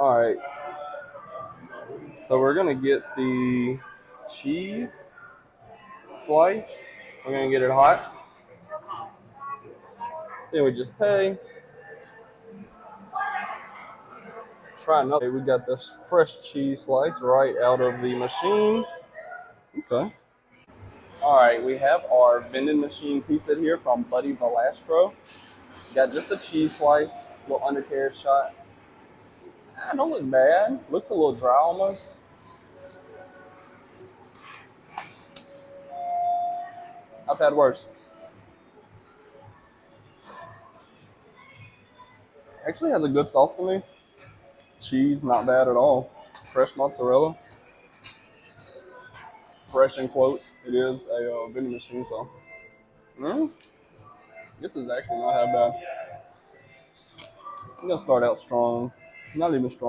All right, so we're gonna get the cheese slice. We're gonna get it hot. Then we just pay. Try another. Okay, we got this fresh cheese slice right out of the machine. Okay. All right, we have our vending machine pizza here from Buddy Valastro. Got just a cheese slice, little undercarriage shot. Don't look bad. Looks a little dry almost. I've had worse. Actually has a good sauce to me. Cheese, not bad at all. Fresh mozzarella. Fresh in quotes. It is a vending machine, so. This is actually not that bad. I'm gonna start out strong. Not even strong.